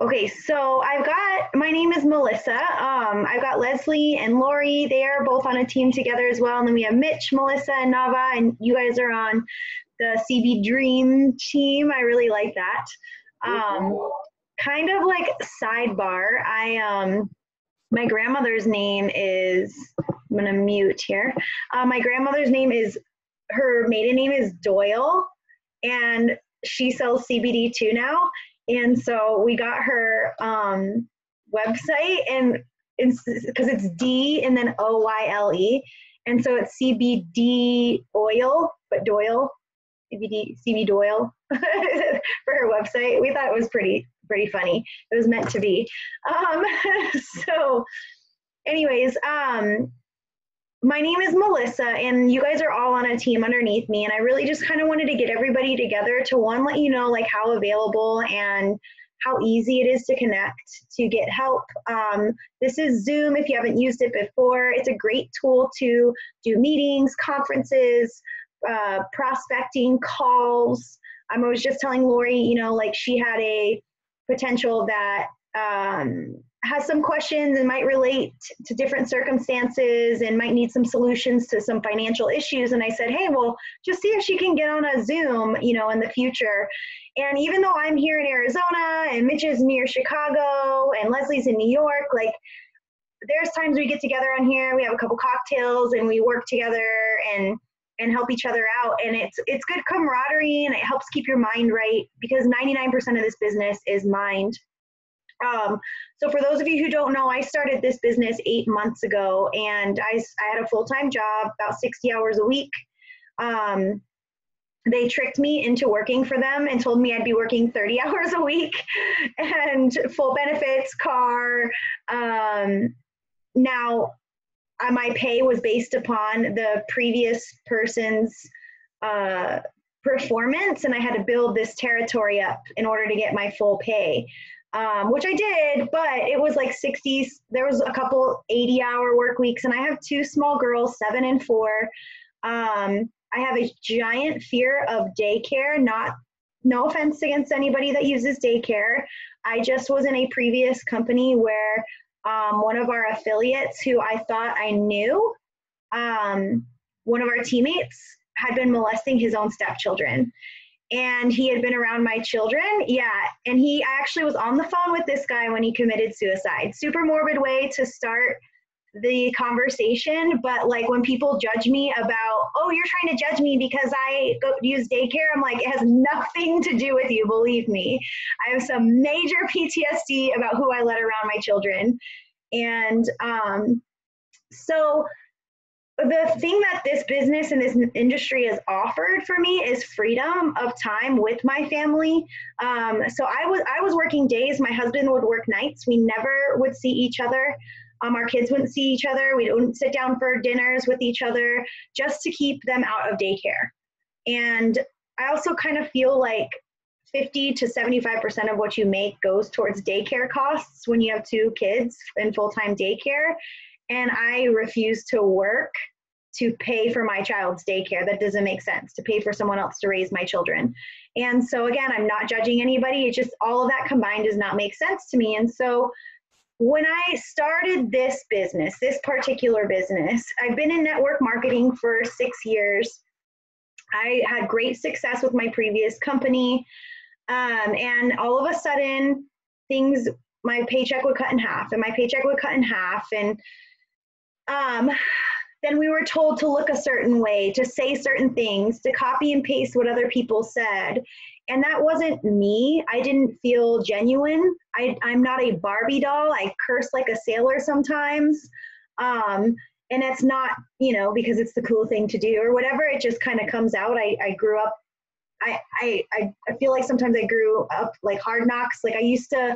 Okay, so my name is Melissa. I've got Leslie and Lori. They are both on a team together as well. And then we have Mitch, Melissa, and Nava, and you guys are on the CB Dream team. I really like that. Kind of like sidebar, my grandmother's name is, I'm gonna mute here. My grandmother's name is, her maiden name is Doyle, and she sells CBD too now. And so we got her website, and it's because it's D and then OYLE. And so it's CBD oil, but Doyle, CB Doyle for her website. We thought it was pretty funny. It was meant to be. So anyways, my name is Melissa, and you guys are all on a team underneath me, and I really just kind of wanted to get everybody together to, one, let you know like how available and how easy it is to connect, to get help. This is Zoom if you haven't used it before. It's a great tool to do meetings, conferences, prospecting, calls. I was just telling Lori, like she had a potential that has some questions and might relate to different circumstances and might need some solutions to some financial issues. And I said, hey, well, just see if she can get on a Zoom, in the future. And even though I'm here in Arizona and Mitch is near Chicago and Leslie's in New York, like there's times we get together on here, we have a couple cocktails and we work together and help each other out. And it's good camaraderie, and it helps keep your mind right, because 99% of this business is mind. So for those of you who don't know, I started this business 8 months ago, and I had a full-time job, about 60 hours a week. They tricked me into working for them and told me I'd be working 30 hours a week and full benefits, car. Now, my pay was based upon the previous person's performance, and I had to build this territory up in order to get my full pay. Which I did, but it was like 60s. There was a couple 80-hour work weeks, and I have two small girls, 7 and 4. I have a giant fear of daycare. No offense against anybody that uses daycare. I just was in a previous company where one of our affiliates, who I thought I knew, one of our teammates had been molesting his own stepchildren. And he had been around my children. Yeah. And I actually was on the phone with this guy when he committed suicide. Super morbid way to start the conversation. But like when people judge me about, oh, you're trying to judge me because I go use daycare, I'm like, it has nothing to do with you. Believe me. I have some major PTSD about who I let around my children. And so the thing that this business and this industry has offered for me is freedom of time with my family. So I was working days. My husband would work nights. We never would see each other. Our kids wouldn't see each other. We wouldn't sit down for dinners with each other, just to keep them out of daycare. And I also kind of feel like 50 to 75% of what you make goes towards daycare costs when you have 2 kids in full-time daycare. And I refuse to work to pay for my child's daycare. That doesn't make sense, to pay for someone else to raise my children. And so again, I'm not judging anybody. It's just all of that combined does not make sense to me. And so when I started this business, this particular business, I've been in network marketing for 6 years. I had great success with my previous company. And all of a sudden, my paycheck would cut in half, and my paycheck would cut in half. And then we were told to look a certain way, to say certain things, to copy and paste what other people said. And that wasn't me. I didn't feel genuine. I'm not a Barbie doll. I curse like a sailor sometimes. And it's not, because it's the cool thing to do or whatever. It just kind of comes out. I grew up, I feel like sometimes I grew up like Hard Knocks. Like I used to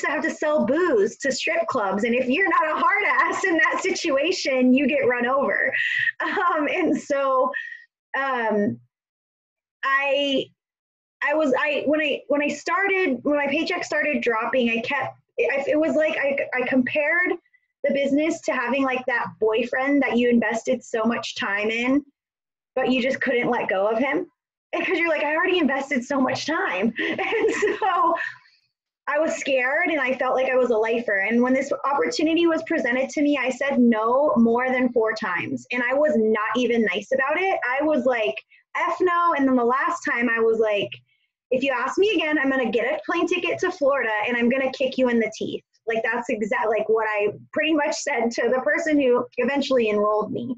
have to sell booze to strip clubs. And if you're not a hard ass in that situation, you get run over. And so when my paycheck started dropping, it was like I compared the business to having like that boyfriend that you invested so much time in, but you just couldn't let go of him. Because you're like, I already invested so much time. And so I was scared and I felt like I was a lifer. And when this opportunity was presented to me, I said no more than 4 times. And I was not even nice about it. I was like, F no. And then the last time I was like, if you ask me again, I'm going to get a plane ticket to Florida and I'm going to kick you in the teeth. Like that's exactly like what I pretty much said to the person who eventually enrolled me.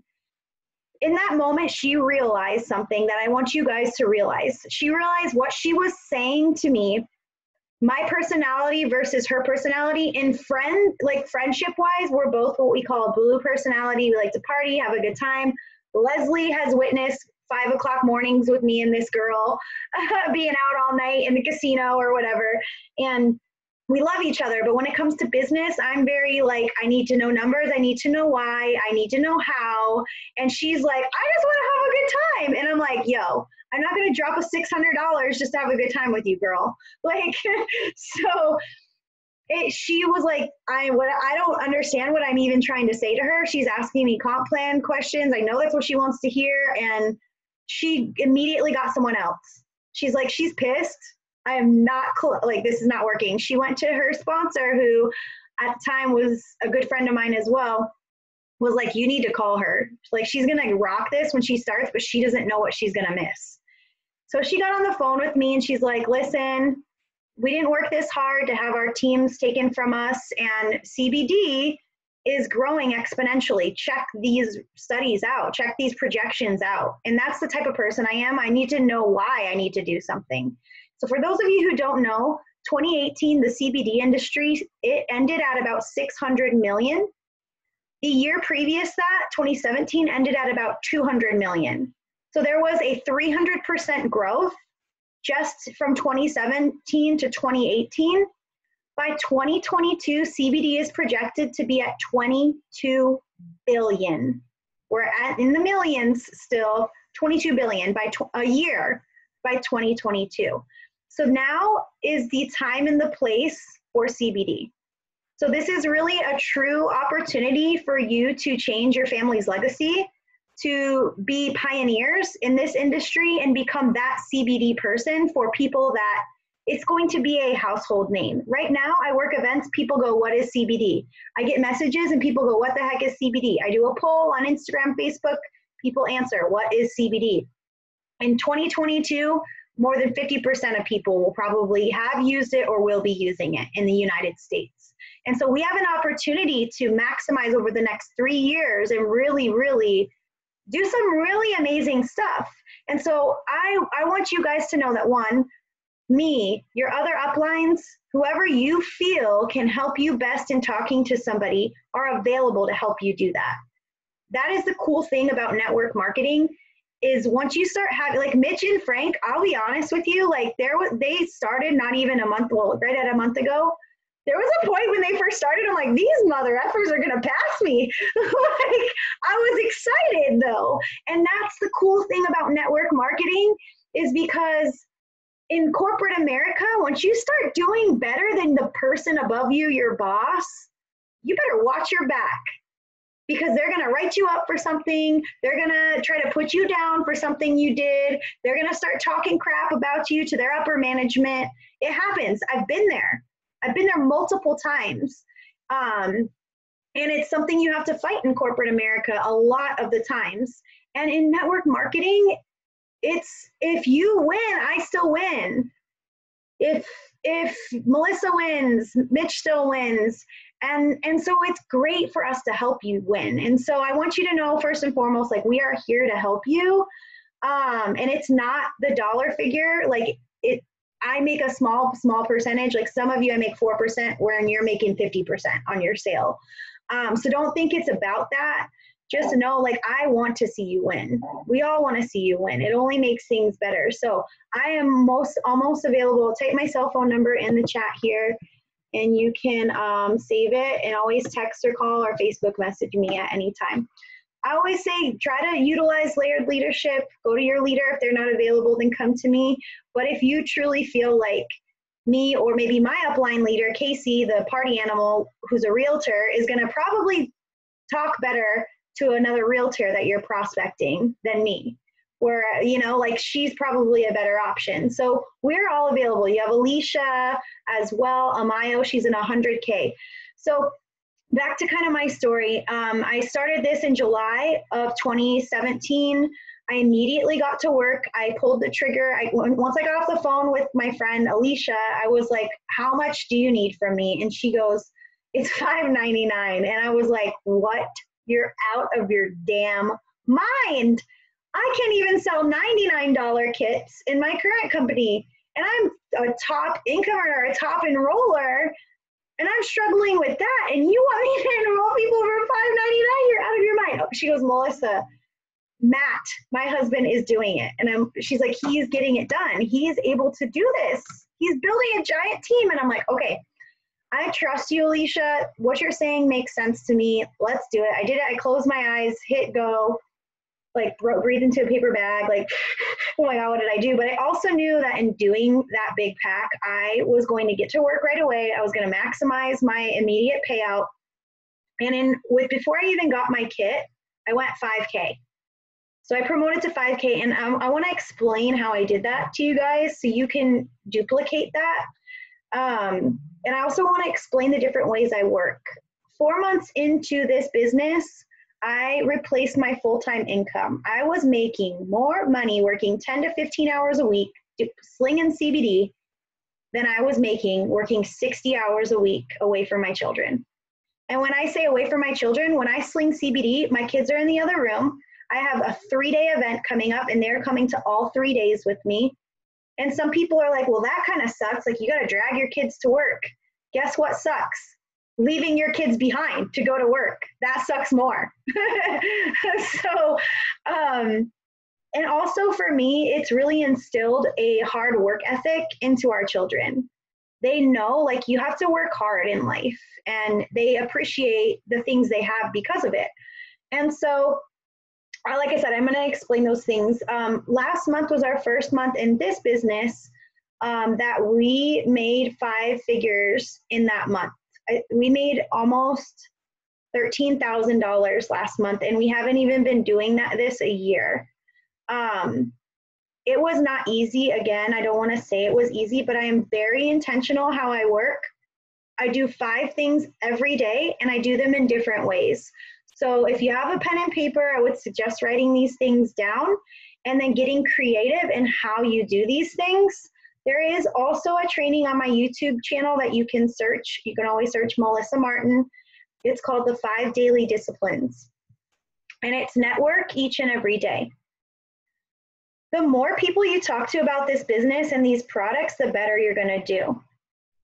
In that moment, she realized something that I want you guys to realize. She realized what she was saying to me, my personality versus her personality. In friendship wise, we're both what we call a blue personality. We like to party, have a good time. Leslie has witnessed 5 o'clock mornings with me and this girl being out all night in the casino or whatever. And we love each other. But when it comes to business, I'm very like, I need to know numbers. I need to know why. I need to know how. And she's like, I just want to have a good time. And I'm like, yo, I'm not going to drop a $600 just to have a good time with you, girl. Like, so she was like, I don't understand what I'm even trying to say to her. She's asking me comp plan questions. I know that's what she wants to hear. And she immediately got someone else. She's like, she's pissed. I am not, like, this is not working. She went to her sponsor, who at the time was a good friend of mine as well, was like, you need to call her. Like, she's going to rock this when she starts, but she doesn't know what she's going to miss. So she got on the phone with me and she's like, listen, we didn't work this hard to have our teams taken from us, and CBD is growing exponentially. Check these studies out, check these projections out. And that's the type of person I am. I need to know why I need to do something. So for those of you who don't know, 2018, the CBD industry, it ended at about 600 million. The year previous that, 2017, ended at about 200 million. So there was a 300% growth just from 2017 to 2018. By 2022, CBD is projected to be at 22 billion. We're in the millions still, 22 billion by a year by 2022. So now is the time and the place for CBD. So this is really a true opportunity for you to change your family's legacy, to be pioneers in this industry and become that CBD person for people that it's going to be a household name. Right now, I work events, people go, what is CBD? I get messages and people go, what the heck is CBD? I do a poll on Instagram, Facebook, people answer, what is CBD? In 2022, more than 50% of people will probably have used it or will be using it in the United States. And so we have an opportunity to maximize over the next 3 years and really, really do some really amazing stuff. And so I want you guys to know that, one, me, your other uplines, whoever you feel can help you best in talking to somebody are available to help you do that. That is the cool thing about network marketing, is once you start having, like Mitch and Frank, I'll be honest with you, like they started not even a month, well, right at a month ago. There was a point when they first started, I'm like, these mother effers are going to pass me. Like, I was excited though. And that's the cool thing about network marketing, is because in corporate America, once you start doing better than the person above you, your boss, you better watch your back, because they're going to write you up for something. They're going to try to put you down for something you did. They're going to start talking crap about you to their upper management. It happens. I've been there. I've been there multiple times. And it's something you have to fight in corporate America a lot of the times. And in network marketing, it's, if you win, I still win. If Melissa wins, Mitch still wins. And so it's great for us to help you win. And so I want you to know, first and foremost, like, we are here to help you. And it's not the dollar figure. Like, I make a small percentage. Like, some of you, I make 4%, wherein you're making 50% on your sale. So don't think it's about that. Just know, like, I want to see you win. We all want to see you win. It only makes things better. So I am almost available. I'll type my cell phone number in the chat here, and you can save it, and always text or call or Facebook message me at any time. I always say, try to utilize layered leadership. Go to your leader. If they're not available, then come to me. But if you truly feel like me, or maybe my upline leader, Casey, the party animal, who's a realtor, is going to probably talk better to another realtor that you're prospecting than me. where, you know, like she's probably a better option. So we're all available. You have Alicia as well, Amayo, she's in 100K. So back to kind of my story. I started this in July of 2017. I immediately got to work. I pulled the trigger. Once I got off the phone with my friend Alicia, I was like, how much do you need from me? And she goes, it's $5.99. And I was like, what? You're out of your damn mind. I can't even sell $99 kits in my current company. And I'm a top income earner, a top enroller, and I'm struggling with that. And you want me to enroll people for $5.99? You're out of your mind. She goes, Melissa, Matt, my husband, is doing it. And she's like, he's getting it done. He is able to do this. He's building a giant team. And I'm like, okay, I trust you, Alicia. What you're saying makes sense to me. Let's do it. I did it. I closed my eyes, hit go, like breathe into a paper bag, like, oh my God, what did I do? But I also knew that in doing that big pack, I was going to get to work right away. I was going to maximize my immediate payout. And before I even got my kit, I went 5K. So I promoted to 5K, and I want to explain how I did that to you guys so you can duplicate that. And I also want to explain the different ways I work. 4 months into this business, I replaced my full-time income. I was making more money working 10 to 15 hours a week, slinging CBD, than I was making working 60 hours a week away from my children. And when I say away from my children, when I sling CBD, my kids are in the other room. I have a 3-day event coming up, and they're coming to all 3 days with me. And some people are like, well, that kind of sucks. Like, you got to drag your kids to work. Guess what sucks? Leaving your kids behind to go to work. That sucks more. So, and also for me, it's really instilled a hard work ethic into our children. They know, like, you have to work hard in life, and they appreciate the things they have because of it. And so, like I said, I'm going to explain those things. Last month was our first month in this business that we made 5 figures in that month. We made almost $13,000 last month, and we haven't even been doing this a year. It was not easy. Again, I don't want to say it was easy, but I am very intentional how I work. I do 5 things every day, and I do them in different ways. So if you have a pen and paper, I would suggest writing these things down and then getting creative in how you do these things. There is also a training on my YouTube channel that you can search. You can always search Melissa Martin. It's called the 5 Daily Disciplines. And it's network each and every day. The more people you talk to about this business and these products, the better you're going to do.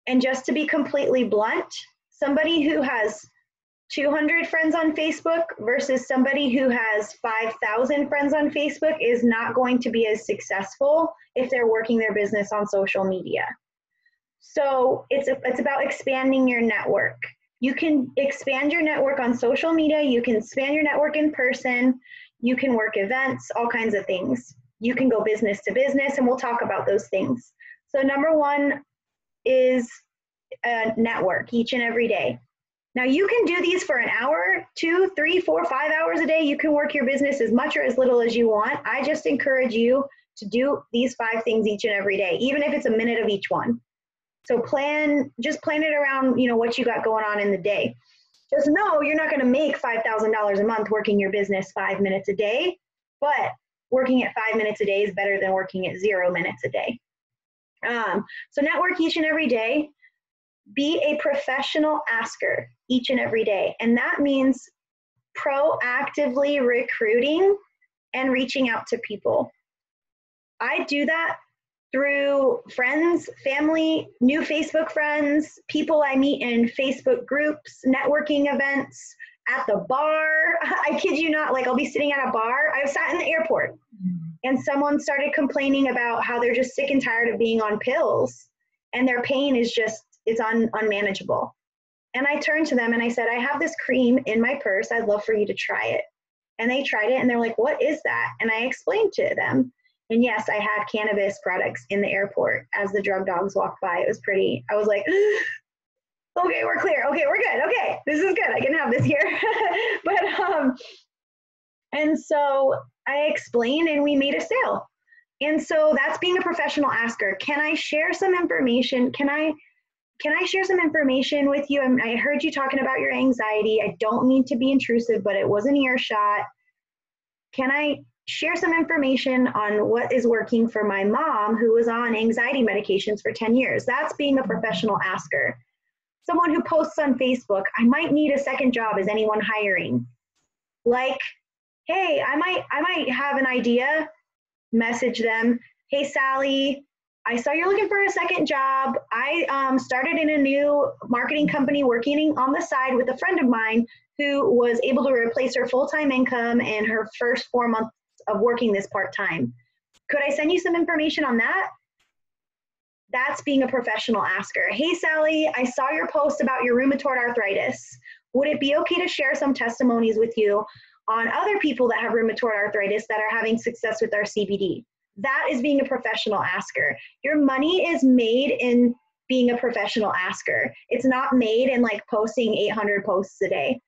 And just to be completely blunt, somebody who has 200 friends on Facebook versus somebody who has 5,000 friends on Facebook is not going to be as successful if they're working their business on social media. So it's about expanding your network. You can expand your network on social media. You can expand your network in person. You can work events, all kinds of things. You can go business to business, and we'll talk about those things. So number 1 is a network each and every day. Now you can do these for an hour, 2, 3, 4, 5 hours a day. You can work your business as much or as little as you want. I just encourage you to do these 5 things each and every day, even if it's a minute of each one. So just plan it around, you know, what you got going on in the day. Just know you're not going to make $5,000 a month working your business 5 minutes a day, but working at 5 minutes a day is better than working at 0 minutes a day. So network each and every day. Be a professional asker each and every day. And that means proactively recruiting and reaching out to people. I do that through friends, family, new Facebook friends, people I meet in Facebook groups, networking events, at the bar. I kid you not, like I'll be sitting at a bar. I sat in the airport and someone started complaining about how they're just sick and tired of being on pills and their pain is just, it's unmanageable. And I turned to them and I said, I have this cream in my purse. I'd love for you to try it. And they tried it and they're like, what is that? And I explained to them. And yes, I had cannabis products in the airport as the drug dogs walked by. It was pretty, I was like, okay, we're clear. Okay, we're good. Okay, this is good. I can have this here. And so I explained and we made a sale. And so that's being a professional asker. Can I share some information? Can I share some information with you? I heard you talking about your anxiety. I don't mean to be intrusive, but it was an earshot. Can I share some information on what is working for my mom who was on anxiety medications for 10 years? That's being a professional asker. Someone who posts on Facebook, I might need a second job. Is anyone hiring? Like, hey, I might have an idea. Message them. Hey, Sally, I saw you're looking for a second job. I started in a new marketing company working on the side with a friend of mine who was able to replace her full-time income in her first 4 months of working this part-time. Could I send you some information on that? That's being a professional asker. Hey, Sally, I saw your post about your rheumatoid arthritis. Would it be okay to share some testimonies with you on other people that have rheumatoid arthritis that are having success with our CBD? That is being a professional asker. Your money is made in being a professional asker. It's not made in like posting 800 posts a day.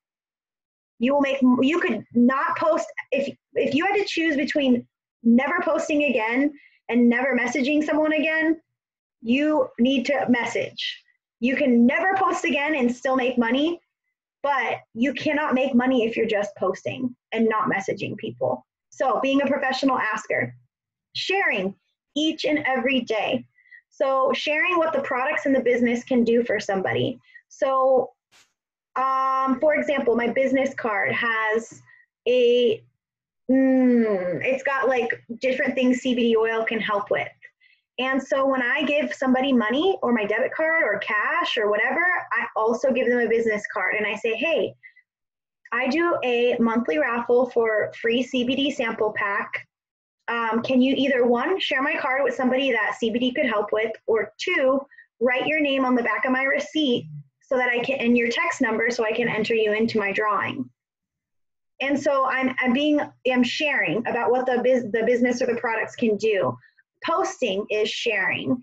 You could not post, if you had to choose between never posting again and never messaging someone again, you need to message. You can never post again and still make money, but you cannot make money if you're just posting and not messaging people. So being a professional asker, sharing each and every day. So sharing what the products in the business can do for somebody. So for example, my business card has it's got like different things CBD oil can help with. And so when I give somebody money or my debit card or cash or whatever, I also give them a business card and I say, hey, I do a monthly raffle for free CBD sample pack. Can you either one, share my card with somebody that CBD could help with, or two, write your name on the back of my receipt so that I can, and your text number so I can enter you into my drawing. And so I'm sharing about what the business or the products can do. Posting is sharing.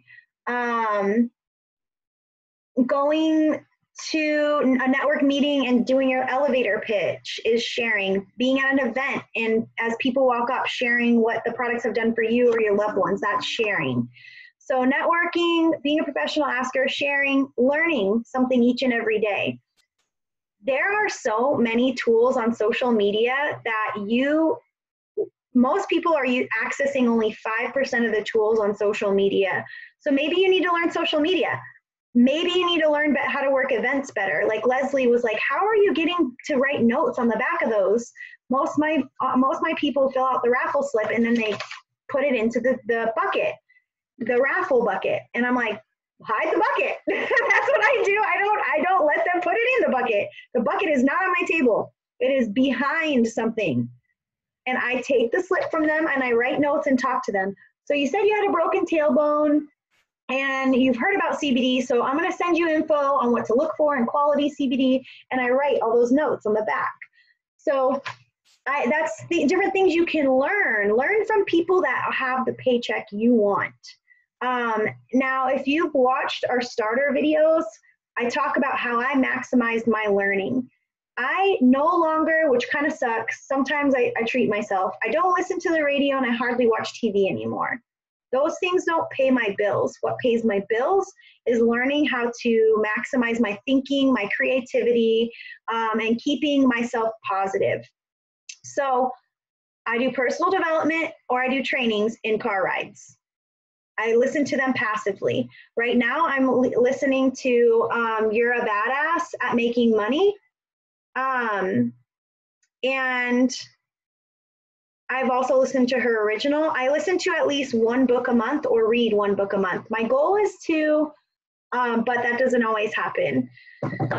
Going to a network meeting and doing your elevator pitch is sharing. Being at an event and as people walk up, sharing what the products have done for you or your loved ones, that's sharing. So networking, being a professional asker, sharing, learning something each and every day. There are so many tools on social media that most people are accessing only 5% of the tools on social media. So maybe you need to learn social media. Maybe you need to learn how to work events better. Like Leslie was like, how are you getting to write notes on the back of those? Most of my people fill out the raffle slip and then they put it into the bucket, the raffle bucket. And I'm like, hide the bucket. That's what I do. I don't let them put it in the bucket. The bucket is not on my table. It is behind something. And I take the slip from them and I write notes and talk to them. So you said you had a broken tailbone and you've heard about CBD. So I'm going to send you info on what to look for in quality CBD. And I write all those notes on the back. So that's the different things you can learn. Learn from people that have the paycheck you want. Now, if you've watched our starter videos, I talk about how I maximized my learning. I no longer, which kind of sucks, sometimes I treat myself. I don't listen to the radio and I hardly watch TV anymore. Those things don't pay my bills. What pays my bills is learning how to maximize my thinking, my creativity, and keeping myself positive. So I do personal development or I do trainings in car rides. I listen to them passively. Right now I'm listening to You're a Badass at Making Money. And I've also listened to her original. I listen to at least one book a month or read one book a month. My goal is to, but that doesn't always happen.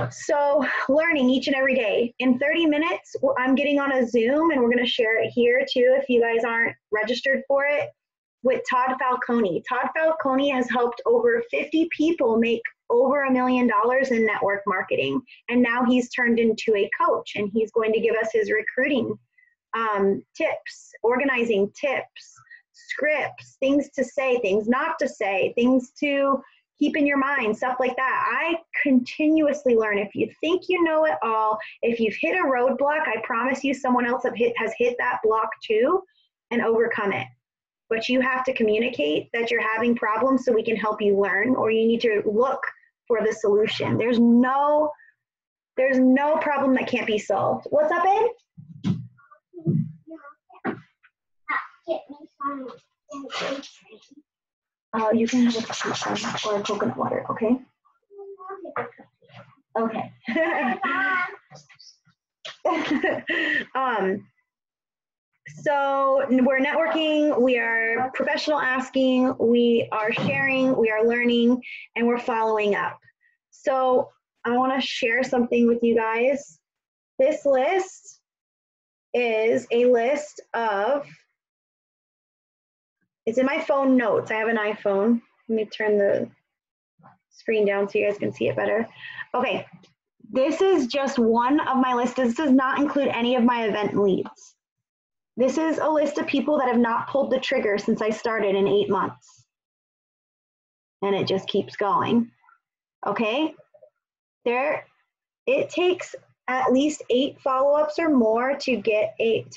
So learning each and every day. In 30 minutes, I'm getting on a Zoom and we're going to share it here too if you guys aren't registered for it, with Todd Falcone. Todd Falcone has helped over 50 people make over $1 million in network marketing. And now he's turned into a coach and he's going to give us his recruiting tips, organizing tips, scripts, things to say, things not to say, things to keep in your mind, stuff like that. I continuously learn. If you think you know it all, if you've hit a roadblock, I promise you someone else has hit that block too. and overcome it. But you have to communicate that you're having problems so we can help you learn, or you need to look for the solution. There's no problem that can't be solved. What's up, Ed? You can have a cup or coconut water, okay? Okay. So we're networking, we are professional asking, we are sharing, we are learning, and we're following up. So I want to share something with you guys. This list is a list of, it's in my phone notes. I have an iPhone. Let me turn the screen down so you guys can see it better. Okay, this is just one of my lists. This does not include any of my event leads. This is a list of people that have not pulled the trigger since I started in 8 months. And it just keeps going. Okay? It takes at least 8 follow-ups or more to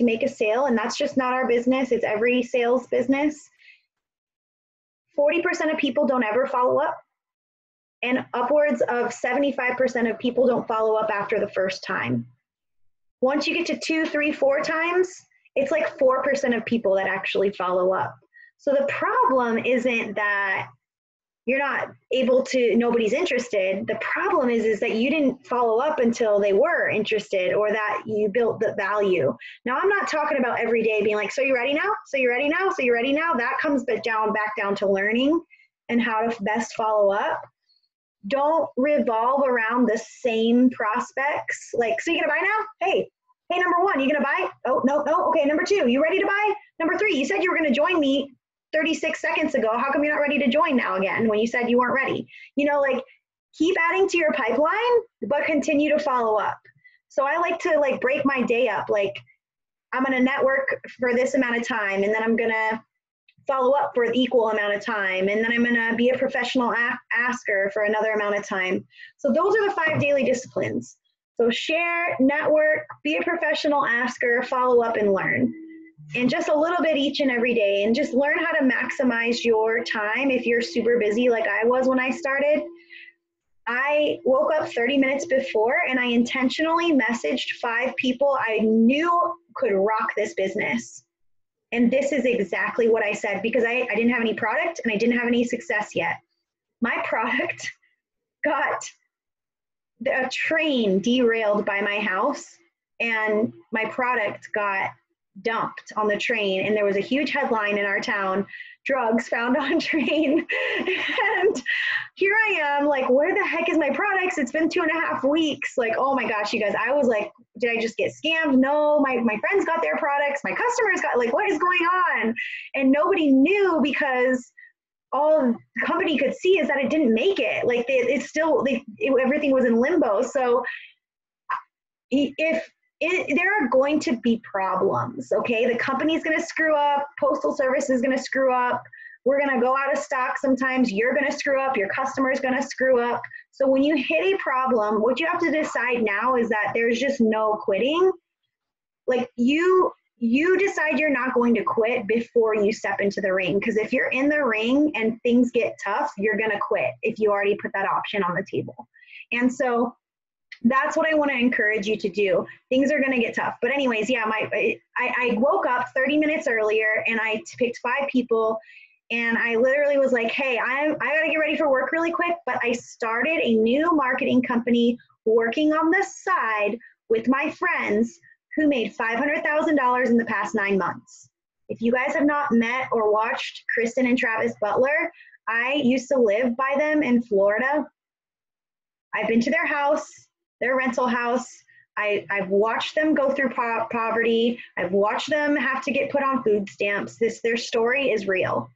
make a sale, and that's just not our business, it's every sales business. 40% of people don't ever follow up, and upwards of 75% of people don't follow up after the first time. Once you get to 2, 3, 4 times, it's like 4% of people that actually follow up. So the problem isn't that you're not able to, nobody's interested. The problem is that you didn't follow up until they were interested, or that you built the value. Now, I'm not talking about every day being like, so you ready now? So you ready now? So you ready now? That comes back down to learning and how to best follow up. Don't revolve around the same prospects. Like, so you gonna buy now? Hey, number 1, you gonna buy? Oh, no, okay, number 2, you ready to buy? Number 3, you said you were gonna join me 36 seconds ago. How come you're not ready to join now again when you said you weren't ready? You know, like, keep adding to your pipeline, but continue to follow up. So I like to like break my day up. Like, I'm gonna network for this amount of time, and then I'm gonna follow up for an equal amount of time, and then I'm gonna be a professional asker for another amount of time. So those are the 5 daily disciplines. So share, network, be a professional asker, follow up, and learn. And just a little bit each and every day, and just learn how to maximize your time if you're super busy like I was when I started. I woke up 30 minutes before, and I intentionally messaged 5 people I knew could rock this business. And this is exactly what I said, because I didn't have any product and I didn't have any success yet. My product got a train derailed by my house, and my product got dumped on the train, and there was a huge headline in our town, drugs found on train. And here I am, like, where the heck is my products? It's been 2.5 weeks. Like, oh my gosh, you guys, I was like, did I just get scammed? No, my friends got their products, my customers got, like, what is going on? And nobody knew, because all the company could see is that it didn't make it. Like, everything was in limbo. So there are going to be problems, okay? The company's gonna screw up, Postal Service is gonna screw up, we're gonna go out of stock sometimes, you're gonna screw up, your customer's gonna screw up. So when you hit a problem, what you have to decide now is that there's just no quitting. Like, you decide you're not going to quit before you step into the ring, because if you're in the ring and things get tough, you're gonna quit if you already put that option on the table. And so that's what I want to encourage you to do. Things are going to get tough. But anyways, yeah, I woke up 30 minutes earlier, and I picked 5 people, and I literally was like, hey, I got to get ready for work really quick. But I started a new marketing company working on the side with my friends who made $500,000 in the past 9 months. If you guys have not met or watched Kristen and Travis Butler, I used to live by them in Florida. I've been to their house, their rental house. I've watched them go through poverty. I've watched them have to get put on food stamps. Their story is real.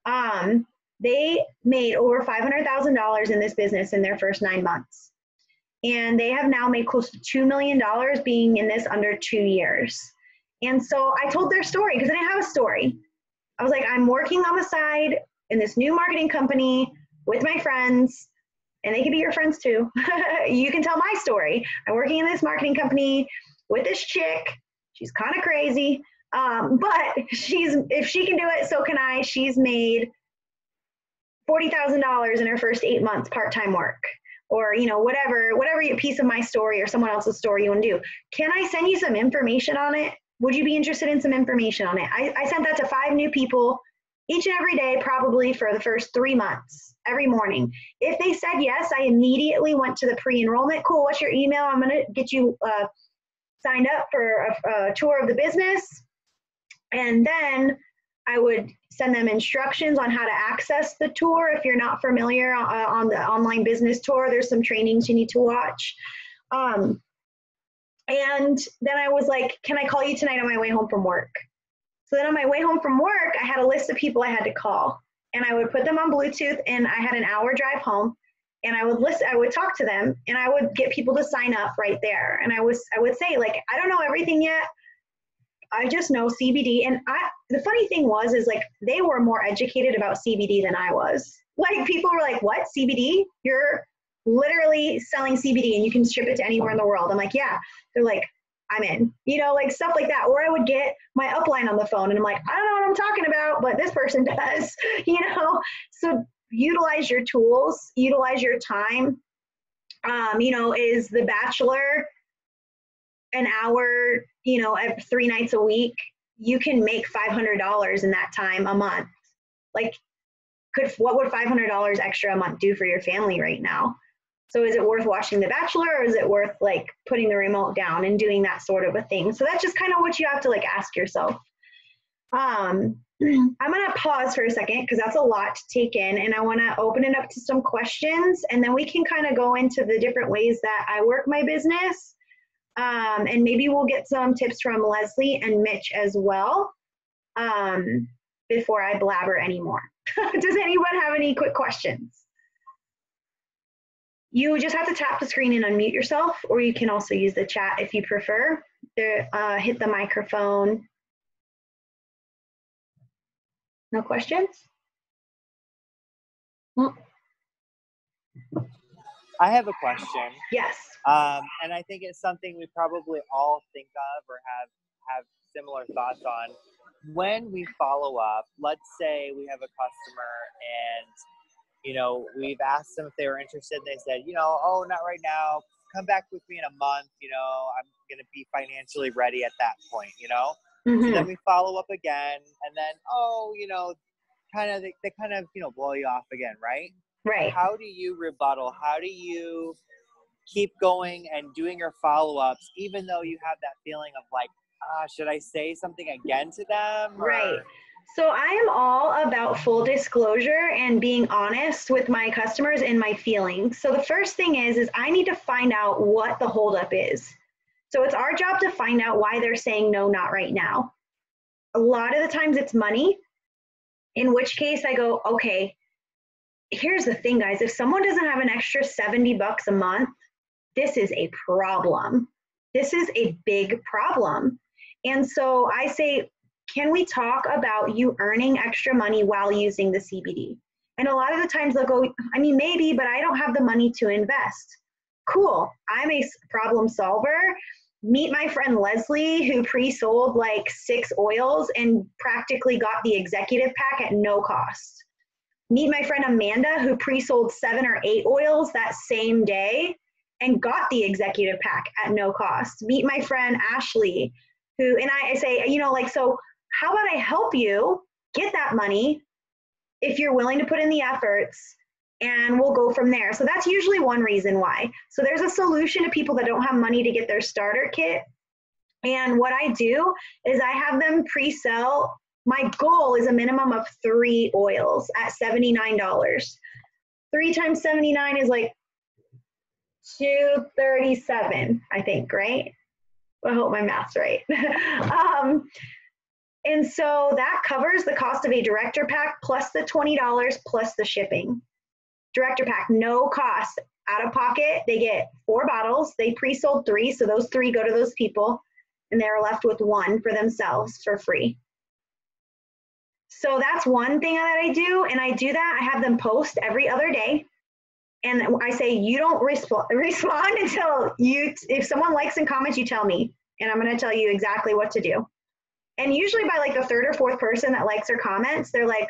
They made over $500,000 in this business in their first 9 months. And they have now made close to $2 million being in this under 2 years. And so I told their story because I didn't have a story. I was like, I'm working on the side in this new marketing company with my friends, and they can be your friends too. You can tell my story. I'm working in this marketing company with this chick. She's kind of crazy, But if she can do it, so can I. She's made $40,000 in her first 8 months part-time work, or whatever piece of my story or someone else's story you want to do. Can I send you some information on it? Would you be interested in some information on it? I sent that to 5 new people each and every day, probably for the first 3 months, every morning. If they said yes, I immediately went to the pre-enrollment. Cool, what's your email? I'm going to get you signed up for a tour of the business. And then I would send them instructions on how to access the tour. If you're not familiar on the online business tour, there's some trainings you need to watch. And then I was like, can I call you tonight on my way home from work? So then on my way home from work, I had a list of people I had to call, and I would put them on Bluetooth, and I had an hour drive home, and I would talk to them, and I would get people to sign up right there. And I would say, like, I don't know everything yet. I just know CBD. And the funny thing was like, they were more educated about CBD than I was. Like, people were like, what, CBD? You're literally selling CBD and you can ship it to anywhere in the world. I'm like, yeah. They're like, I'm in, like stuff like that. Or I would get my upline on the phone and I'm like, I don't know what I'm talking about, but this person does, So utilize your tools, utilize your time. Is the Bachelor an hour, 3 nights a week? You can make $500 in that time a month. Like, what would $500 extra a month do for your family right now? So is it worth watching The Bachelor, or is it worth like putting the remote down and doing that sort of a thing? So that's just kind of what you have to like ask yourself. I'm going to pause for a second because that's a lot to take in, and I want to open it up to some questions, and then we can kind of go into the different ways that I work my business. And maybe we'll get some tips from Leslie and Mitch as well, before I blabber anymore. Does anyone have any quick questions? You just have to tap the screen and unmute yourself, or you can also use the chat if you prefer. Hit the microphone. No questions? Well, I have a question. yes. And I think it's something we probably all think of or have similar thoughts on. When we follow up, let's say we have a customer and, we've asked them if they were interested. They said, oh, not right now. Come back with me in a month. I'm going to be financially ready at that point, Mm-hmm. So then we follow up again, and then, they kind of, blow you off again, right? Right. How do you rebuttal? How do you keep going and doing your follow-ups, even though you have that feeling of like, should I say something again to them? Right. So I am all about full disclosure and being honest with my customers and my feelings. So the first thing is I need to find out what the holdup is. So it's our job to find out why they're saying no, not right now. A lot of the times it's money, in which case I go, okay, here's the thing, guys. If someone doesn't have an extra $70 a month, this is a problem. This is a big problem. And so I say, can we talk about you earning extra money while using the CBD? And a lot of the times they'll go, maybe, but I don't have the money to invest. Cool. I'm a problem solver. Meet my friend Leslie, who pre-sold like 6 oils and practically got the executive pack at no cost. Meet my friend Amanda, who pre-sold 7 or 8 oils that same day and got the executive pack at no cost. Meet my friend Ashley, who, and I say, so how about I help you get that money if you're willing to put in the efforts, and we'll go from there. So that's usually one reason why. So there's a solution to people that don't have money to get their starter kit. And what I do is I have them pre-sell. My goal is a minimum of 3 oils at $79. 3 times 79 is like $237, I think, right? I hope my math's right. And so that covers the cost of a director pack plus the $20 plus the shipping. Director pack, no cost, out of pocket. They get 4 bottles. They pre-sold 3, so those 3 go to those people, and they're left with 1 for themselves for free. So that's one thing that I do, and I do that. I have them post every other day, and I say, you don't respond until if someone likes and comments, you tell me, and I'm going to tell you exactly what to do. And usually by like the third or fourth person that likes or comments, they're like,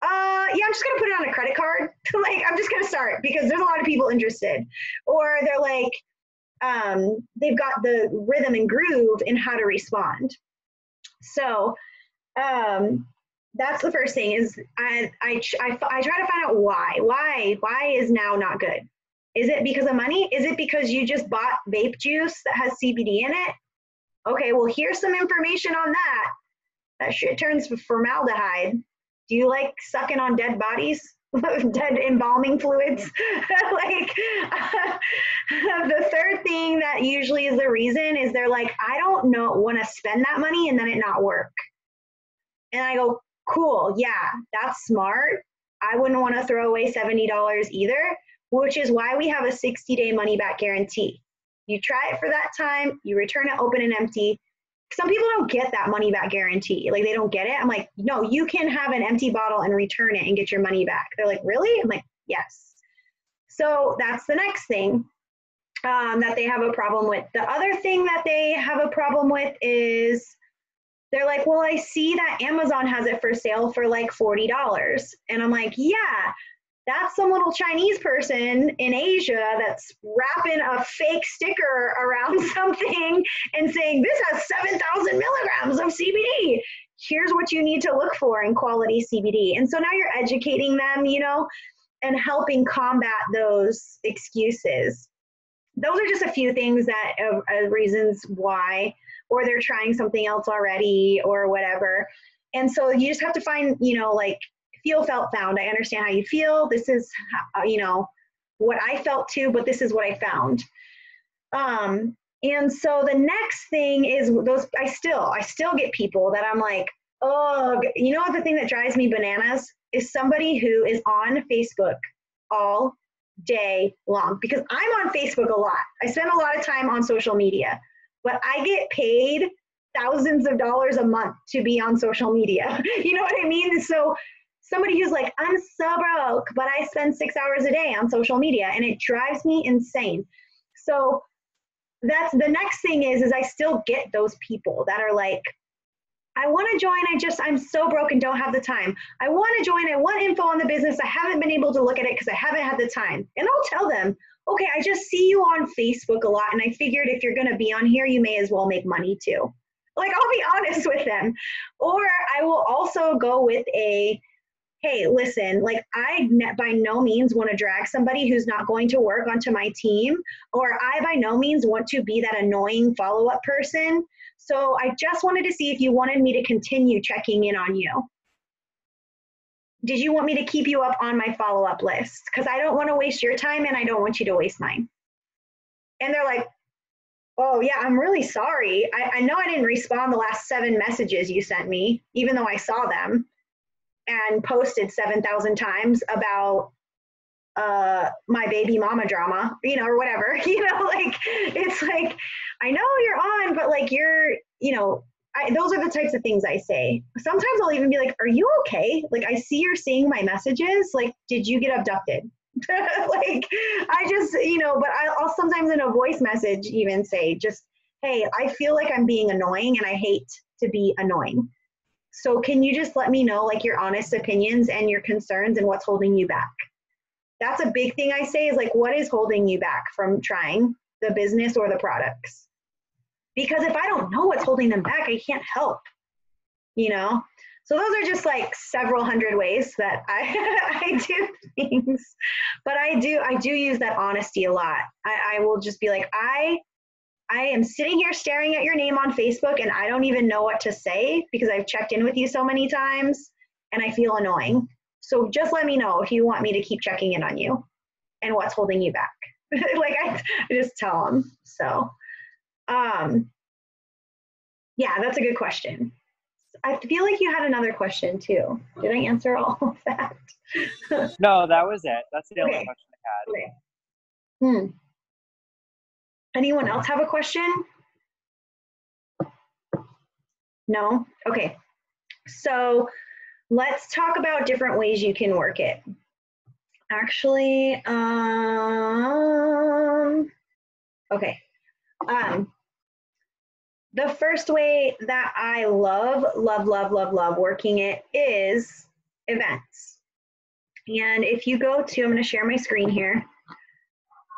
yeah, I'm just going to put it on a credit card. Like, I'm just going to start because there's a lot of people interested. Or they're like, they've got the rhythm and groove in how to respond. So that's the first thing is I try to find out why is now not good. Is it because of money? Is it because you just bought vape juice that has CBD in it? Okay, well, here's some information on that. That shit turns formaldehyde. Do you like sucking on dead bodies? Dead embalming fluids? Like, the third thing that usually is the reason is they're like, I don't want to spend that money and then it not work. And I go, cool, yeah, that's smart. I wouldn't want to throw away $70 either, which is why we have a 60-day money back guarantee. You try it for that time, you return it open and empty. Some people don't get that money back guarantee. Like, they don't get it. I'm like, no, you can have an empty bottle and return it and get your money back. They're like, really? I'm like, yes. So that's the next thing that they have a problem with. The other thing that they have a problem with is they're like, well, I see that Amazon has it for sale for like $40. And I'm like, yeah, that's some little Chinese person in Asia that's wrapping a fake sticker around something and saying, this has 7,000 milligrams of CBD. Here's what you need to look for in quality CBD. And so now you're educating them, you know, and helping combat those excuses. Those are just a few things that reasons why, or they're trying something else already or whatever. And so you just have to find, you know, like, feel, felt, found. I understand how you feel. This is, you know, what I felt too, but this is what I found. And so the next thing is those, I still get people that I'm like, oh, you know what, the thing that drives me bananas is somebody who is on Facebook all day long, because I'm on Facebook a lot. I spend a lot of time on social media, but I get paid thousands of dollars a month to be on social media. You know what I mean? So somebody who's like, I'm so broke, but I spend 6 hours a day on social media, and it drives me insane. So that's the next thing is I still get those people that are like, I want to join, I'm so broke and don't have the time. I want to join, I want info on the business. I haven't been able to look at it because I haven't had the time. And I'll tell them, okay, I just see you on Facebook a lot, and I figured if you're going to be on here, you may as well make money too. Like, I'll be honest with them. Or I will also go with a, hey, listen, like, I by no means want to drag somebody who's not going to work onto my team, or I by no means want to be that annoying follow-up person. So I just wanted to see if you wanted me to continue checking in on you. Did you want me to keep you up on my follow-up list? Because I don't want to waste your time and I don't want you to waste mine. And they're like, oh yeah, I'm really sorry. I know I didn't respond the last 7 messages you sent me, even though I saw them and posted 7,000 times about my baby mama drama, you know, or whatever, you know, like, it's like, I know you're on, but like, you're, you know, those are the types of things I say. Sometimes I'll even be like, are you okay? Like, I see you're seeing my messages. Like, did you get abducted? Like, I just, you know, but I'll sometimes in a voice message even say, just, hey, I feel like I'm being annoying and I hate to be annoying. So can you just let me know, like, your honest opinions and your concerns and what's holding you back? That's a big thing I say is like, what is holding you back from trying the business or the products? Because if I don't know what's holding them back, I can't help, you know? So those are just like several hundred ways that I do things, but I do use that honesty a lot. I will just be like, I am sitting here staring at your name on Facebook and I don't even know what to say because I've checked in with you so many times and I feel annoying. So just let me know if you want me to keep checking in on you and what's holding you back. Like, I just tell them. So, yeah, that's a good question. I feel like you had another question too. Did I answer all of that? No, that was it. That's the only Okay. question I had. Okay. Anyone else have a question? No? Okay. So let's talk about different ways you can work it. Actually, okay. The first way that I love working it is events. And if you go to, I'm going to share my screen here.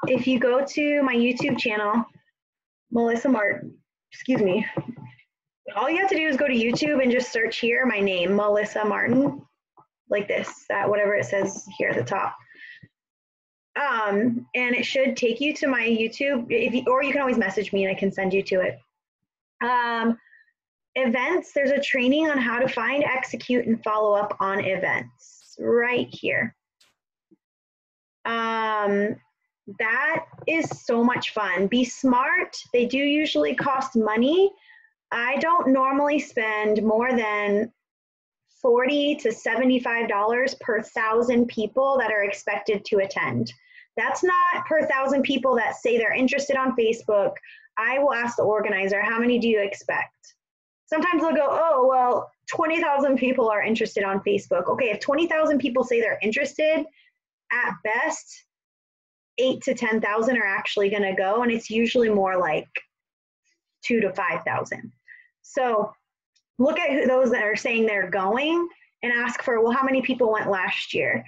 If you go to my YouTube channel, Melissa Martin, excuse me, all you have to do is go to YouTube and just search here my name, Melissa Martin, like this, that whatever it says here at the top. And it should take you to my YouTube, or you can always message me and I can send you to it. Events, there's a training on how to find, execute, and follow up on events right here. That is so much fun. Be smart. They do usually cost money. I don't normally spend more than $40 to $75 per 1,000 people that are expected to attend. That's not per 1,000 people that say they're interested on Facebook. I will ask the organizer, how many do you expect? Sometimes they'll go, oh, well, 20,000 people are interested on Facebook. Okay, if 20,000 people say they're interested, at best, 8 to 10,000 are actually going to go, and it's usually more like 2 to 5,000. So look at those that are saying they're going and ask for, well, how many people went last year?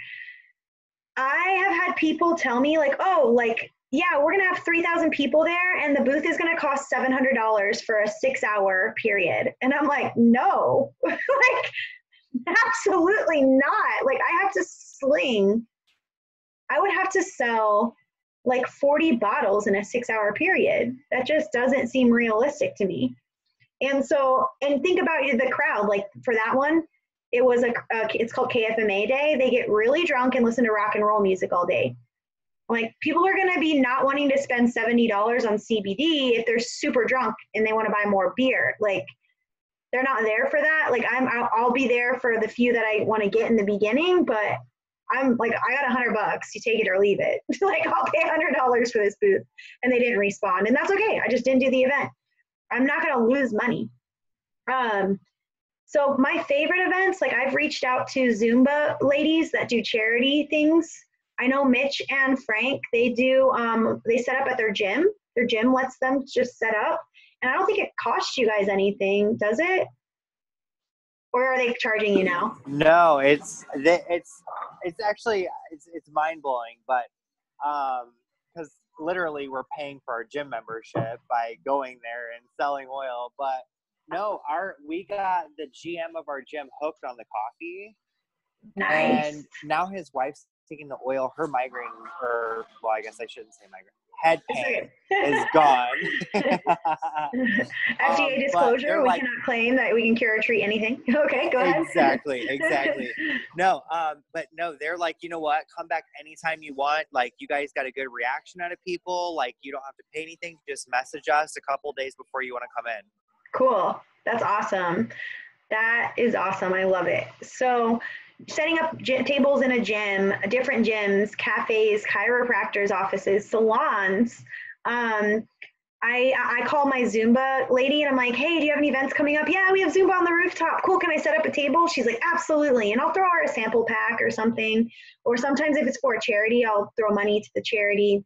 I have had people tell me like, oh, like, yeah, we're going to have 3,000 people there and the booth is going to cost $700 for a 6-hour period. And I'm like, no, like, absolutely not. Like, I would have to sell like 40 bottles in a 6-hour period. That just doesn't seem realistic to me. And so, and think about the crowd, like for that one, it was it's called KFMA Day. They get really drunk and listen to rock and roll music all day. Like, people are going to be not wanting to spend $70 on CBD if they're super drunk and they want to buy more beer. Like, they're not there for that. Like, I'll be there for the few that I want to get in the beginning, but I'm like, I got $100. You take it or leave it. Like, I'll pay $100 for this booth. And they didn't respond. And that's okay. I just didn't do the event. I'm not going to lose money. So my favorite events, like, I've reached out to Zumba ladies that do charity things. I know Mitch and Frank, they do, they set up at their gym. Their gym lets them just set up. And I don't think it costs you guys anything, does it? Or are they charging you now? No, it's actually, it's mind blowing, but, cause literally we're paying for our gym membership by going there and selling oil. But no, we got the GM of our gym hooked on the coffee. Nice. And now his wife's taking the oil. Her migraine, or, well, I guess I shouldn't say migraine. Head pain is gone. FDA disclosure, we cannot claim that we can cure or treat anything. Okay, go ahead. Exactly. No, but no, they're like, you know what? Come back anytime you want. Like, you guys got a good reaction out of people. Like, you don't have to pay anything. Just message us a couple days before you want to come in. Cool. That's awesome. That is awesome. I love it. So, setting up tables in a gym, different gyms, cafes, chiropractors' offices, salons. I call my Zumba lady and I'm like, hey, do you have any events coming up? Yeah, we have Zumba on the rooftop. Cool. Can I set up a table? She's like, absolutely. And I'll throw her a sample pack or something. Or sometimes if it's for a charity, I'll throw money to the charity.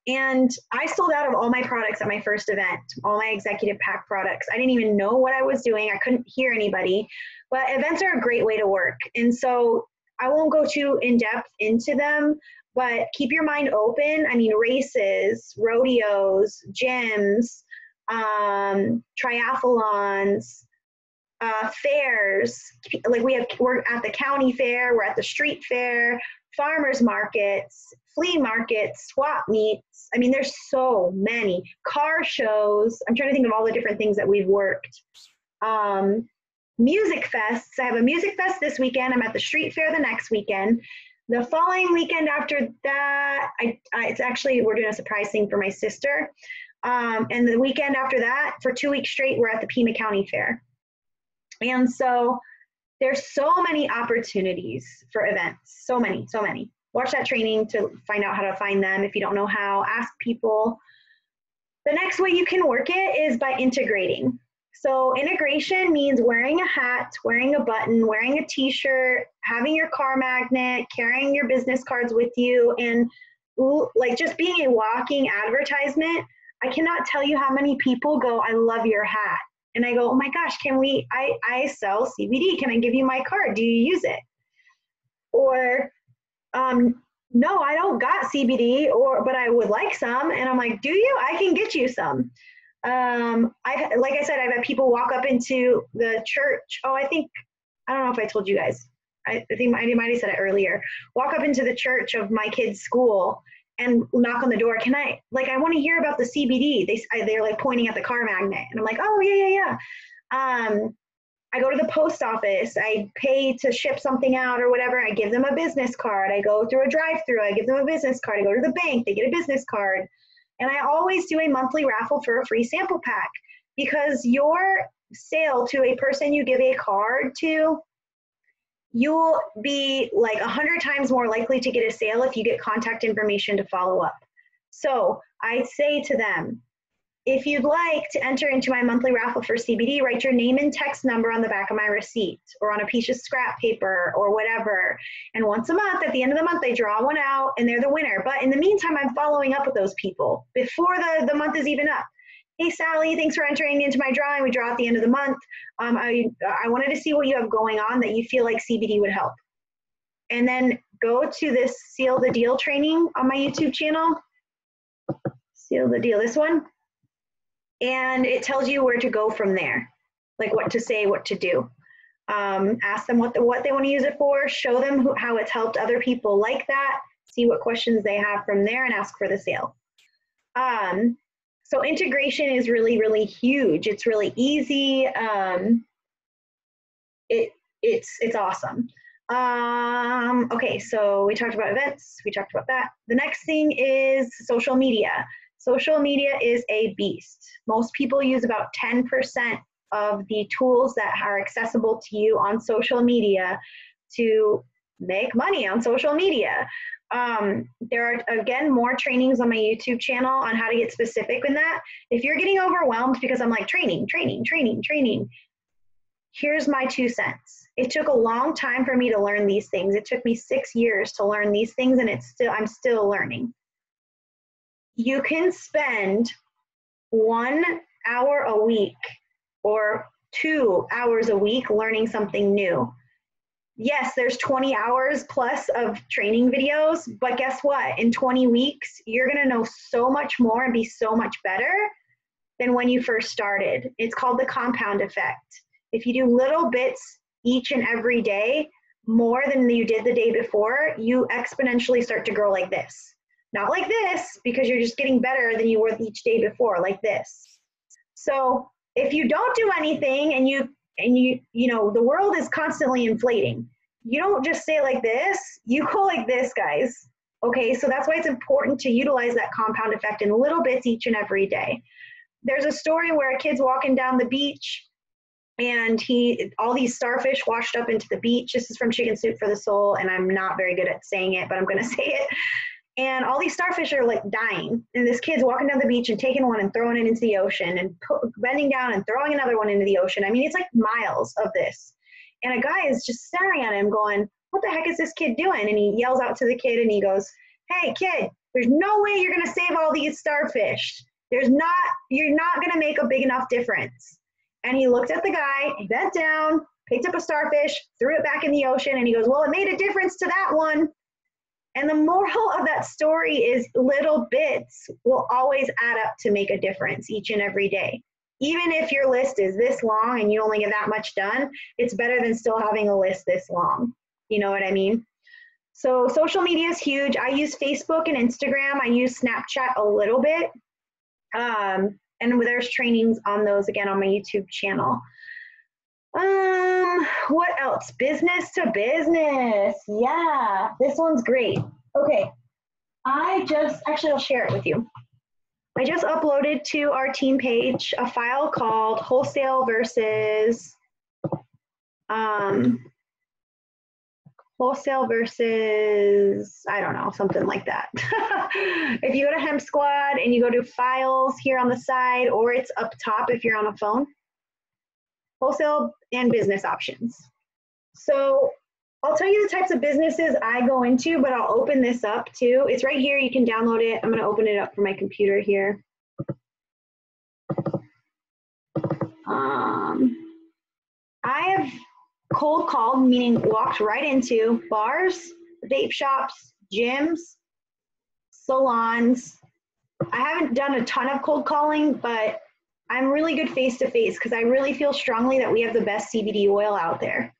And I sold out of all my products at my first event, all my executive pack products. I didn't even know what I was doing. I couldn't hear anybody, but events are a great way to work. And so I won't go too in depth into them, but keep your mind open. I mean, races, rodeos, gyms, triathlons, fairs. Like, we're at the county fair, we're at the street fair, farmers markets, flea markets, swap meets. I mean, there's so many. Car shows. I'm trying to think of all the different things that we've worked. Music fests. I have a music fest this weekend. I'm at the street fair the next weekend. The following weekend after that, it's actually, we're doing a surprise thing for my sister. And the weekend after that, for 2 weeks straight, we're at the Pima County Fair. And so there's so many opportunities for events. So many. Watch that training to find out how to find them. If you don't know how, ask people. The next way you can work it is by integrating. So integration means wearing a hat, wearing a button, wearing a t-shirt, having your car magnet, carrying your business cards with you, and like just being a walking advertisement. I cannot tell you how many people go, I love your hat. And I go, oh my gosh, I sell CBD. Can I give you my card? Do you use it? Or, no, I don't got CBD, but I would like some. And I'm like, do you? I can get you some. Like I said, I've had people walk up into the church. Oh, I don't know if I told you guys. I think I might have said it earlier. Walk up into the church of my kid's school and knock on the door. I want to hear about the CBD. They're like pointing at the car magnet. And I'm like, oh, yeah. I go to the post office. I pay to ship something out or whatever. I give them a business card. I go through a drive-through. I give them a business card. I go to the bank. They get a business card. And I always do a monthly raffle for a free sample pack, because your sale to a person you give a card to, you'll be like 100 times more likely to get a sale if you get contact information to follow up. So I say to them, if you'd like to enter into my monthly raffle for CBD, write your name and text number on the back of my receipt or on a piece of scrap paper or whatever. And once a month, at the end of the month, they draw one out and they're the winner. But in the meantime, I'm following up with those people before the month is even up. Hey, Sally, thanks for entering into my drawing. We draw at the end of the month. I wanted to see what you have going on that you feel like CBD would help. And then go to this Seal the Deal training on my YouTube channel. Seal the Deal, this one. And it tells you where to go from there, like what to say, what to do. Ask them what they want to use it for, show them how it's helped other people like that, see what questions they have from there, and ask for the sale. So integration is really, really huge. It's really easy. It's awesome. Okay, so we talked about events. We talked about that. The next thing is social media. Social media is a beast. Most people use about 10% of the tools that are accessible to you on social media to make money on social media. There are, again, more trainings on my YouTube channel on how to get specific in that. If you're getting overwhelmed because I'm like training, here's my 2 cents. It took a long time for me to learn these things. It took me 6 years to learn these things, and I'm still learning. You can spend 1 hour a week or 2 hours a week learning something new. Yes, there's 20 hours plus of training videos, but guess what? In 20 weeks, you're going to know so much more and be so much better than when you first started. It's called the compound effect. If you do little bits each and every day, more than you did the day before, you exponentially start to grow like this. Not like this, because you're just getting better than you were each day before, like this. So if you don't do anything and you know, the world is constantly inflating. You don't just say like this, you go like this, guys. Okay, so that's why it's important to utilize that compound effect in little bits each and every day. There's a story where a kid's walking down the beach and all these starfish washed up into the beach. This is from Chicken Soup for the Soul, and I'm not very good at saying it, but I'm gonna say it. And all these starfish are like dying. And this kid's walking down the beach and taking one and throwing it into the ocean and bending down and throwing another one into the ocean. I mean, it's like miles of this. And a guy is just staring at him going, what the heck is this kid doing? And he yells out to the kid and he goes, hey kid, there's no way you're gonna save all these starfish. You're not gonna make a big enough difference. And he looked at the guy, he bent down, picked up a starfish, threw it back in the ocean, and he goes, well, it made a difference to that one. And the moral of that story is little bits will always add up to make a difference each and every day. Even if your list is this long and you only get that much done, it's better than still having a list this long. You know what I mean? So social media is huge. I use Facebook and Instagram. I use Snapchat a little bit. And there's trainings on those again on my YouTube channel. What else? Business to business. Yeah, this one's great. Okay. I'll share it with you. I just uploaded to our team page a file called wholesale versus, I don't know, something like that. If you go to Hemp Squad and you go to files here on the side, or it's up top if you're on a phone, wholesale and business options. So I'll tell you the types of businesses I go into, but I'll open this up too. It's right here. You can download it. I'm going to open it up for my computer here. I have cold called, meaning walked right into bars, vape shops, gyms, salons. I haven't done a ton of cold calling, but I'm really good face to face because I really feel strongly that we have the best CBD oil out there.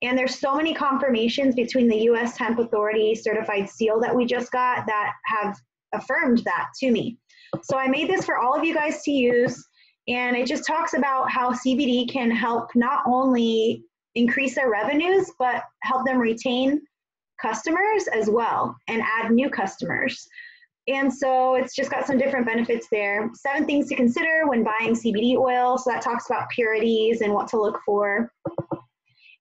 And there's so many confirmations between the US Hemp Authority certified seal that we just got that have affirmed that to me. So I made this for all of you guys to use. And it just talks about how CBD can help not only increase their revenues, but help them retain customers as well and add new customers. And so it's just got some different benefits there. 7 things to consider when buying CBD oil. So that talks about purities and what to look for.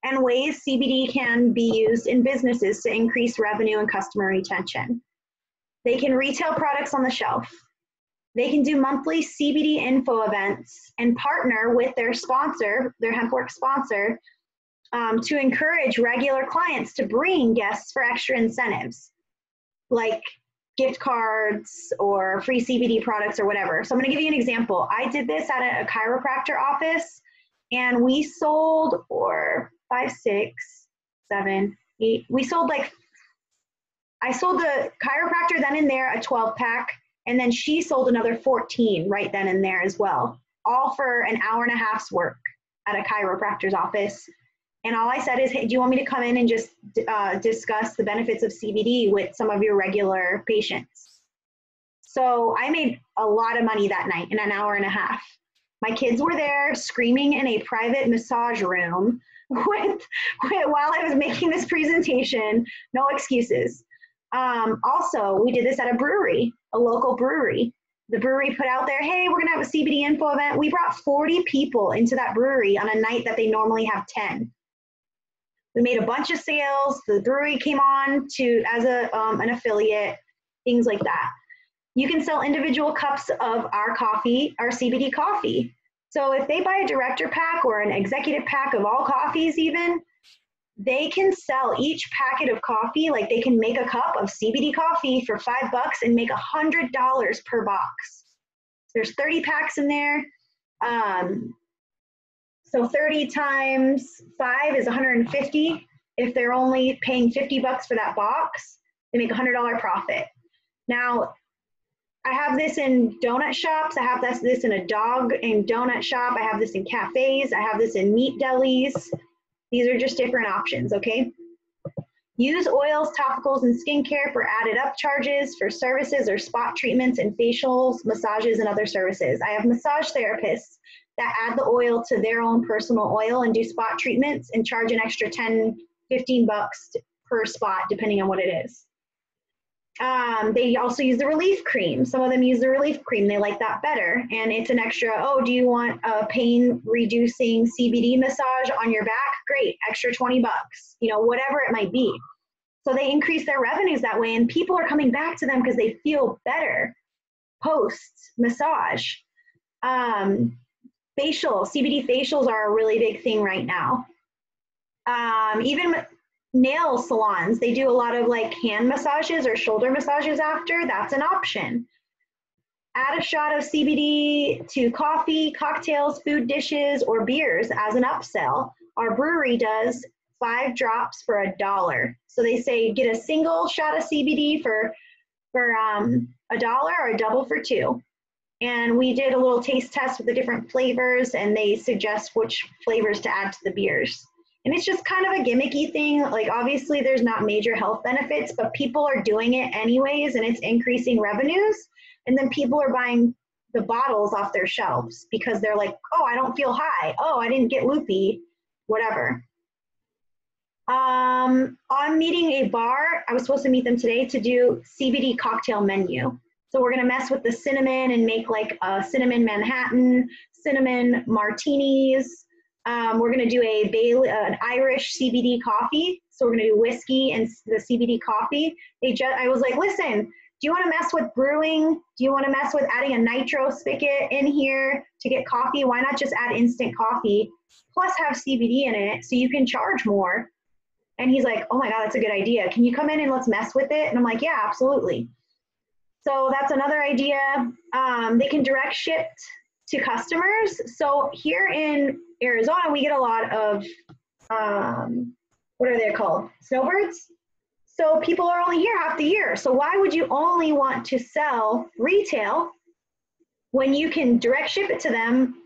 And ways CBD can be used in businesses to increase revenue and customer retention. They can retail products on the shelf. They can do monthly CBD info events and partner with their sponsor, their HempWorks sponsor, to encourage regular clients to bring guests for extra incentives, like gift cards or free CBD products or whatever. So I'm gonna give you an example. I did this at a chiropractor office, and we sold for 5, 6, 7, 8. We sold I sold the chiropractor then and there a 12-pack, and then she sold another 14 right then and there as well, all for an hour and a half's work at a chiropractor's office. And all I said is, hey, do you want me to come in and just discuss the benefits of CBD with some of your regular patients? So I made a lot of money that night in an hour and a half. My kids were there screaming in a private massage room while I was making this presentation. No excuses. Also, we did this at a brewery, a local brewery. The brewery put out there, hey, we're gonna have a CBD info event. We brought 40 people into that brewery on a night that they normally have 10. We made a bunch of sales. The brewery came on as an affiliate, things like that. You can sell individual cups of our coffee, our CBD coffee. So if they buy a director pack or an executive pack of all coffees even, they can sell each packet of coffee, like they can make a cup of CBD coffee for $5 and make $100 per box. There's 30 packs in there. So 30 times 5 is 150. If they're only paying $50 for that box, they make $100 profit. Now, I have this in donut shops. I have this in a dog and donut shop. I have this in cafes. I have this in meat delis. These are just different options, okay? Use oils, topicals, and skincare for added up charges for services or spot treatments and facials, massages, and other services. I have massage therapists that add the oil to their own personal oil and do spot treatments and charge an extra 10, 15 bucks per spot, depending on what it is. They also use the relief cream. Some of them use the relief cream. They like that better. And it's an extra, oh, do you want a pain reducing CBD massage on your back? Great, extra 20 bucks, you know, whatever it might be. So they increase their revenues that way, and people are coming back to them because they feel better post massage. CBD facials are a really big thing right now. Even nail salons, they do a lot of like hand massages or shoulder massages after. That's an option. Add a shot of CBD to coffee, cocktails, food dishes, or beers as an upsell. Our brewery does 5 drops for $1. So they say get a single shot of CBD for $1 or a double for $2. And we did a little taste test with the different flavors, and they suggest which flavors to add to the beers. And it's just kind of a gimmicky thing. Like, obviously there's not major health benefits, but people are doing it anyways, and it's increasing revenues. And then people are buying the bottles off their shelves because they're like, oh, I don't feel high. Oh, I didn't get loopy, whatever. I'm meeting a bar. I was supposed to meet them today to do CBD cocktail menu. So we're gonna mess with the cinnamon and make like a cinnamon Manhattan, cinnamon martinis. We're gonna do an Irish CBD coffee. So we're gonna do whiskey and the CBD coffee. I was like, listen, do you wanna mess with brewing? Do you wanna mess with adding a nitro spigot in here to get coffee? Why not just add instant coffee, plus have CBD in it so you can charge more? And he's like, oh my God, that's a good idea. Can you come in and let's mess with it? And I'm like, yeah, absolutely. So that's another idea. They can direct ship to customers. So here in Arizona, we get a lot of, what are they called? Snowbirds. So people are only here half the year. So why would you only want to sell retail when you can direct ship it to them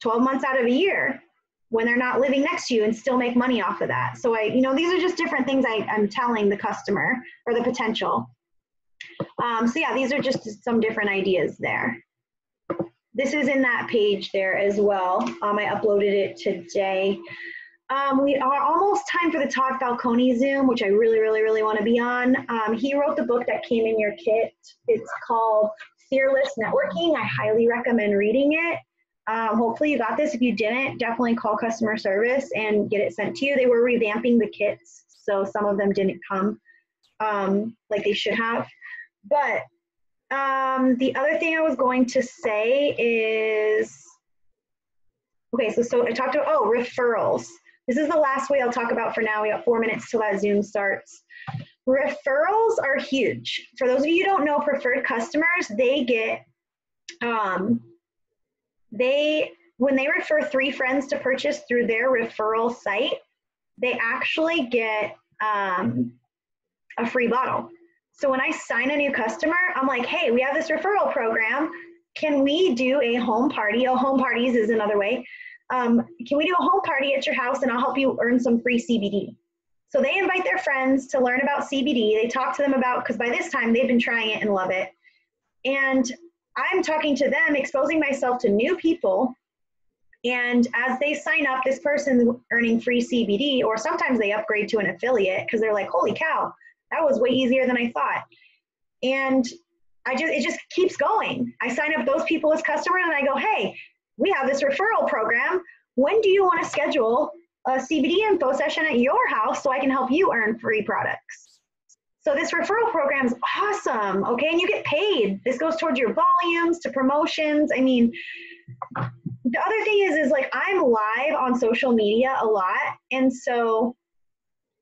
12 months out of a year when they're not living next to you and still make money off of that? So these are just different things I'm telling the customer or the potential. So yeah, these are just some different ideas there. This is in that page there as well. I uploaded it today. We are almost time for the Todd Falcone Zoom, which I really, really, really want to be on. He wrote the book that came in your kit. It's called Fearless Networking. I highly recommend reading it. Hopefully you got this. If you didn't, definitely call customer service and get it sent to you. They were revamping the kits, so some of them didn't come like they should have. But the other thing I was going to say is, okay, so I talked about, referrals. This is the last way I'll talk about for now. We got 4 minutes till that Zoom starts. Referrals are huge. For those of you who don't know, preferred customers, they get, when they refer 3 friends to purchase through their referral site, they actually get a free bottle. So when I sign a new customer, I'm like, hey, we have this referral program. Can we do a home party? Oh, home parties is another way. Can we do a home party at your house and I'll help you earn some free CBD? So they invite their friends to learn about CBD. They talk to them about, because by this time they've been trying it and love it. And I'm talking to them, exposing myself to new people. And as they sign up, this person's earning free CBD, or sometimes they upgrade to an affiliate because they're like, holy cow, that was way easier than I thought. And it just keeps going. I sign up those people as customers and I go, hey, we have this referral program. When do you want to schedule a CBD info session at your house so I can help you earn free products? So this referral program is awesome, okay? And you get paid. This goes towards your volumes, to promotions. I mean, the other thing is like I'm live on social media a lot. And so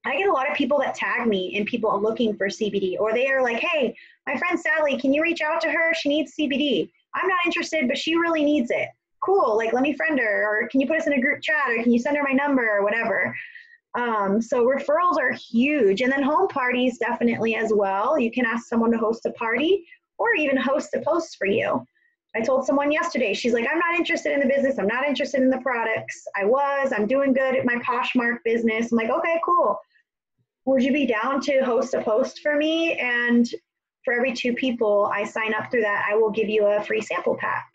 I get a lot of people that tag me and people looking for CBD, or they are like, hey, my friend Sally, can you reach out to her? She needs CBD. I'm not interested, but she really needs it. Cool, like let me friend her, or can you put us in a group chat, or can you send her my number or whatever. So referrals are huge. And then home parties definitely as well. You can ask someone to host a party or even host a post for you. I told someone yesterday, she's like, I'm not interested in the business. I'm not interested in the products. I'm doing good at my Poshmark business. I'm like, okay, cool. Would you be down to host a post for me? And for every 2 people I sign up through that, I will give you a free sample pack.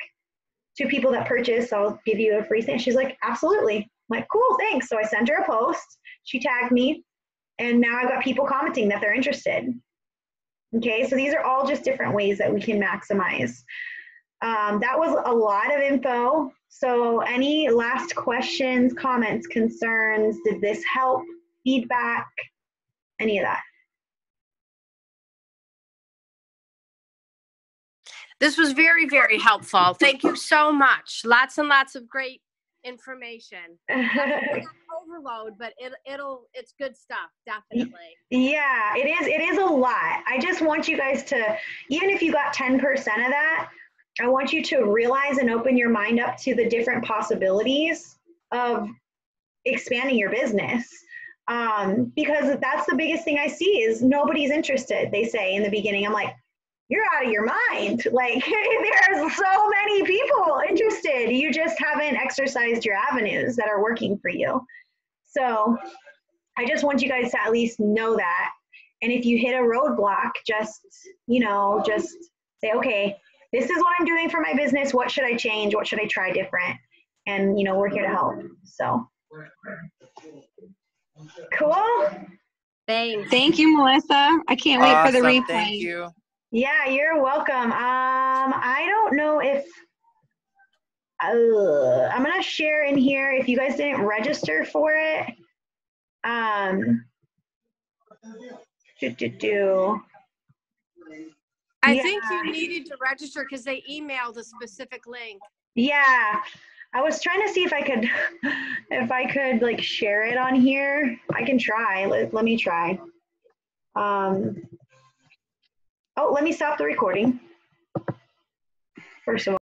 2 people that purchase, I'll give you a free sample. She's like, absolutely. I'm like, cool, thanks. So I sent her a post. She tagged me. And now I've got people commenting that they're interested. Okay, so these are all just different ways that we can maximize. That was a lot of info. So any last questions, comments, concerns? Did this help? Feedback? Any of that? This was very, very helpful. Thank you so much. Lots and lots of great information. Overload, but it's good stuff, definitely. Yeah, it is a lot. I just want you guys to, even if you got 10% of that, I want you to realize and open your mind up to the different possibilities of expanding your business. Because that's the biggest thing I see is nobody's interested, they say in the beginning. I'm like, you're out of your mind. Like, there's so many people interested. You just haven't exercised your avenues that are working for you. So I just want you guys to at least know that. And if you hit a roadblock, just say, okay, this is what I'm doing for my business. What should I change? What should I try different? And, we're here to help. So cool. Thanks. Thank you, Melissa. I can't wait for the replay. Thank you. Yeah, you're welcome. I don't know if I'm gonna share in here if you guys didn't register for it. I think you needed to register because they emailed a specific link. Yeah, I was trying to see if I could like share it on here. I can try. Let me try. Oh, let me stop the recording. First of all.